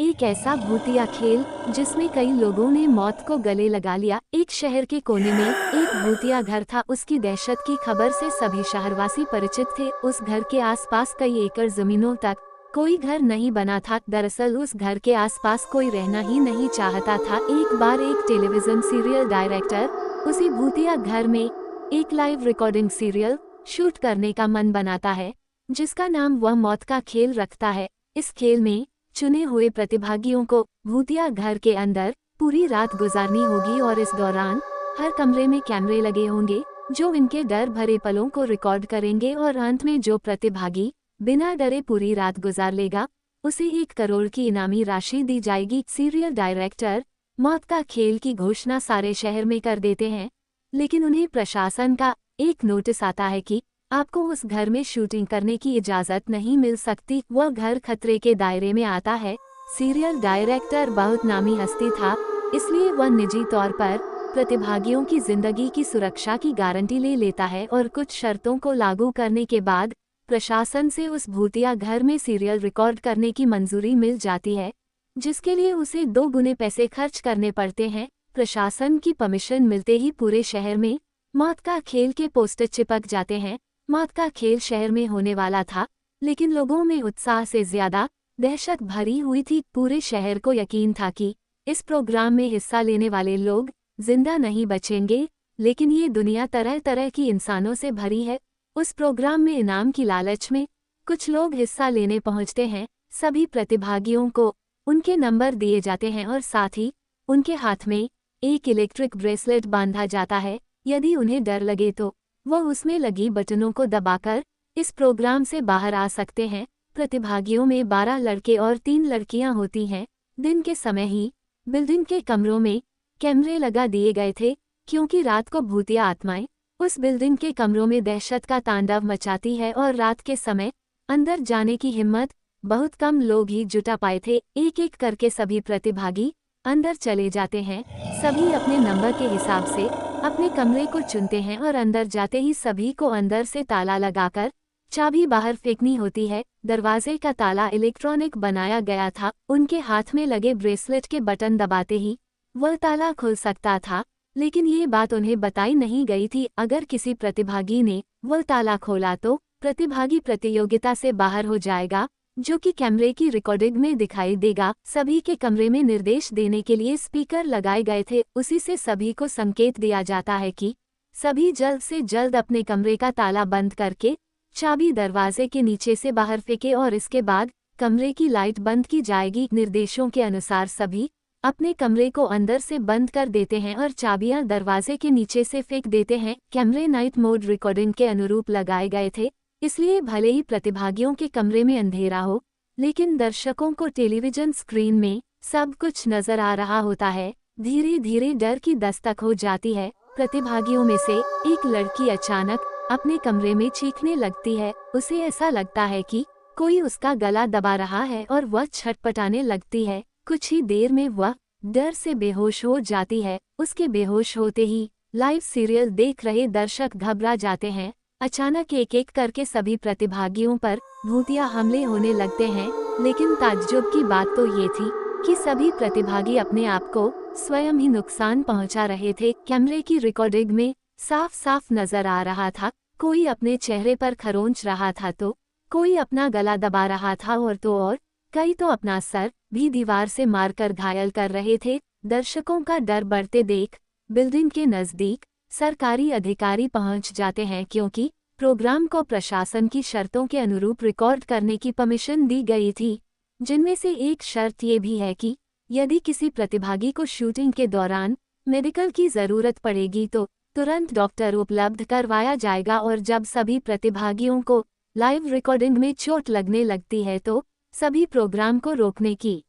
एक ऐसा भूतिया खेल जिसमें कई लोगों ने मौत को गले लगा लिया। एक शहर के कोने में एक भूतिया घर था। उसकी दहशत की खबर से सभी शहरवासी परिचित थे। उस घर के आसपास कई एकड़ जमीनों तक कोई घर नहीं बना था। दरअसल उस घर के आसपास कोई रहना ही नहीं चाहता था। एक बार एक टेलीविजन सीरियल डायरेक्टर उसी भूतिया घर में एक लाइव रिकॉर्डिंग सीरियल शूट करने का मन बनाता है, जिसका नाम वह मौत का खेल रखता है। इस खेल में चुने हुए प्रतिभागियों को भूतिया घर के अंदर पूरी रात गुजारनी होगी और इस दौरान हर कमरे में कैमरे लगे होंगे जो इनके डर भरे पलों को रिकॉर्ड करेंगे और अंत में जो प्रतिभागी बिना डरे पूरी रात गुजार लेगा उसे 1 करोड़ की इनामी राशि दी जाएगी। सीरियल डायरेक्टर मौत का खेल की घोषणा सारे शहर में कर देते हैं, लेकिन उन्हें प्रशासन का एक नोटिस आता है कि आपको उस घर में शूटिंग करने की इजाजत नहीं मिल सकती। वह घर खतरे के दायरे में आता है। सीरियल डायरेक्टर बहुत नामी हस्ती था, इसलिए वह निजी तौर पर प्रतिभागियों की जिंदगी की सुरक्षा की गारंटी ले लेता है और कुछ शर्तों को लागू करने के बाद प्रशासन से उस भूतिया घर में सीरियल रिकॉर्ड करने की मंजूरी मिल जाती है, जिसके लिए उसे 2 गुने पैसे खर्च करने पड़ते हैं। प्रशासन की परमिशन मिलते ही पूरे शहर में मौत का खेल के पोस्टर चिपक जाते हैं। मौत का खेल शहर में होने वाला था, लेकिन लोगों में उत्साह से ज्यादा दहशत भरी हुई थी। पूरे शहर को यकीन था कि इस प्रोग्राम में हिस्सा लेने वाले लोग जिंदा नहीं बचेंगे, लेकिन ये दुनिया तरह तरह की इंसानों से भरी है। उस प्रोग्राम में इनाम की लालच में कुछ लोग हिस्सा लेने पहुंचते हैं। सभी प्रतिभागियों को उनके नंबर दिए जाते हैं और साथ ही उनके हाथ में एक इलेक्ट्रिक ब्रेसलेट बांधा जाता है। यदि उन्हें डर लगे तो वह उसमें लगी बटनों को दबाकर इस प्रोग्राम से बाहर आ सकते हैं। प्रतिभागियों में 12 लड़के और 3 लड़कियां होती हैं। दिन के समय ही बिल्डिंग के कमरों में कैमरे लगा दिए गए थे, क्योंकि रात को भूतिया आत्माएं उस बिल्डिंग के कमरों में दहशत का तांडव मचाती है और रात के समय अंदर जाने की हिम्मत बहुत कम लोग ही जुटा पाए थे। एक एक करके सभी प्रतिभागी अंदर चले जाते हैं। सभी अपने नंबर के हिसाब से अपने कमरे को चुनते हैं और अंदर जाते ही सभी को अंदर से ताला लगाकर चाबी बाहर फेंकनी होती है। दरवाजे का ताला इलेक्ट्रॉनिक बनाया गया था। उनके हाथ में लगे ब्रेसलेट के बटन दबाते ही वह ताला खुल सकता था, लेकिन ये बात उन्हें बताई नहीं गई थी। अगर किसी प्रतिभागी ने वह ताला खोला तो प्रतिभागी प्रतियोगिता से बाहर हो जाएगा, जो कि कैमरे की रिकॉर्डिंग में दिखाई देगा। सभी के कमरे में निर्देश देने के लिए स्पीकर लगाए गए थे। उसी से सभी को संकेत दिया जाता है कि सभी जल्द से जल्द अपने कमरे का ताला बंद करके चाबी दरवाजे के नीचे से बाहर फेंके और इसके बाद कमरे की लाइट बंद की जाएगी। निर्देशों के अनुसार सभी अपने कमरे को अंदर से बंद कर देते हैं और चाबियां दरवाजे के नीचे से फेंक देते हैं। कैमरे नाइट मोड रिकॉर्डिंग के अनुरूप लगाए गए थे, इसलिए भले ही प्रतिभागियों के कमरे में अंधेरा हो, लेकिन दर्शकों को टेलीविजन स्क्रीन में सब कुछ नजर आ रहा होता है। धीरे धीरे डर की दस्तक हो जाती है। प्रतिभागियों में से एक लड़की अचानक अपने कमरे में चीखने लगती है। उसे ऐसा लगता है कि कोई उसका गला दबा रहा है और वह छटपटाने लगती है। कुछ ही देर में वह डर से बेहोश हो जाती है। उसके बेहोश होते ही लाइव सीरियल देख रहे दर्शक घबरा जाते हैं। अचानक एक एक करके सभी प्रतिभागियों पर भूतिया हमले होने लगते हैं, लेकिन ताज्जुब की बात तो ये थी कि सभी प्रतिभागी अपने आप को स्वयं ही नुकसान पहुंचा रहे थे। कैमरे की रिकॉर्डिंग में साफ साफ नजर आ रहा था, कोई अपने चेहरे पर खरोंच रहा था तो कोई अपना गला दबा रहा था और कई तो अपना सर भी दीवार से मारकर घायल कर रहे थे। दर्शकों का डर बढ़ते देख बिल्डिंग के नजदीक सरकारी अधिकारी पहुंच जाते हैं, क्योंकि प्रोग्राम को प्रशासन की शर्तों के अनुरूप रिकॉर्ड करने की परमिशन दी गई थी, जिनमें से एक शर्त ये भी है कि यदि किसी प्रतिभागी को शूटिंग के दौरान मेडिकल की जरूरत पड़ेगी तो तुरंत डॉक्टर उपलब्ध करवाया जाएगा और जब सभी प्रतिभागियों को लाइव रिकॉर्डिंग में चोट लगने लगती है तो सभी प्रोग्राम को रोकने की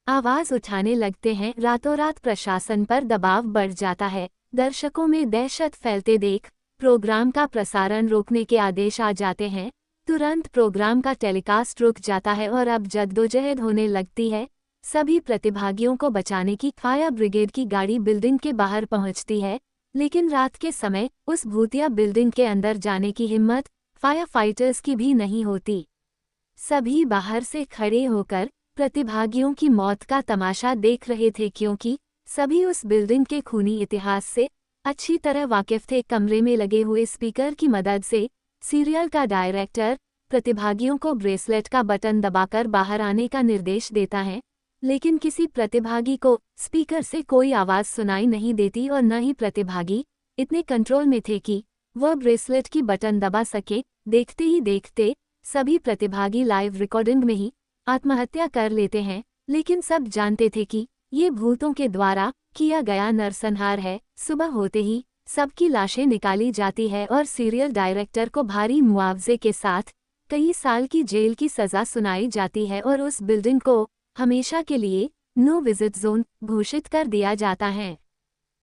आवाज उठाने लगते हैं। रातों रात प्रशासन पर दबाव बढ़ जाता है। दर्शकों में दहशत फैलते देख प्रोग्राम का प्रसारण रोकने के आदेश आ जाते हैं। तुरंत प्रोग्राम का टेलीकास्ट रुक जाता है और अब जद्दोजहद होने लगती है। सभी प्रतिभागियों को बचाने की फायर ब्रिगेड की गाड़ी बिल्डिंग के बाहर पहुंचती है, लेकिन रात के समय उस भूतिया बिल्डिंग के अंदर जाने की हिम्मत फायर फाइटर्स की भी नहीं होती। सभी बाहर से खड़े होकर प्रतिभागियों की मौत का तमाशा देख रहे थे, क्योंकि सभी उस बिल्डिंग के खूनी इतिहास से अच्छी तरह वाकिफ थे। कमरे में लगे हुए स्पीकर की मदद से सीरियल का डायरेक्टर प्रतिभागियों को ब्रेसलेट का बटन दबाकर बाहर आने का निर्देश देता है, लेकिन किसी प्रतिभागी को स्पीकर से कोई आवाज़ सुनाई नहीं देती और न ही प्रतिभागी इतने कंट्रोल में थे कि वह ब्रेसलेट की बटन दबा सके। देखते ही देखते सभी प्रतिभागी लाइव रिकॉर्डिंग में ही आत्महत्या कर लेते हैं, लेकिन सब जानते थे कि ये भूतों के द्वारा किया गया नरसंहार है। सुबह होते ही सबकी लाशें निकाली जाती है और सीरियल डायरेक्टर को भारी मुआवजे के साथ कई साल की जेल की सज़ा सुनाई जाती है और उस बिल्डिंग को हमेशा के लिए नो विजिट जोन घोषित कर दिया जाता है।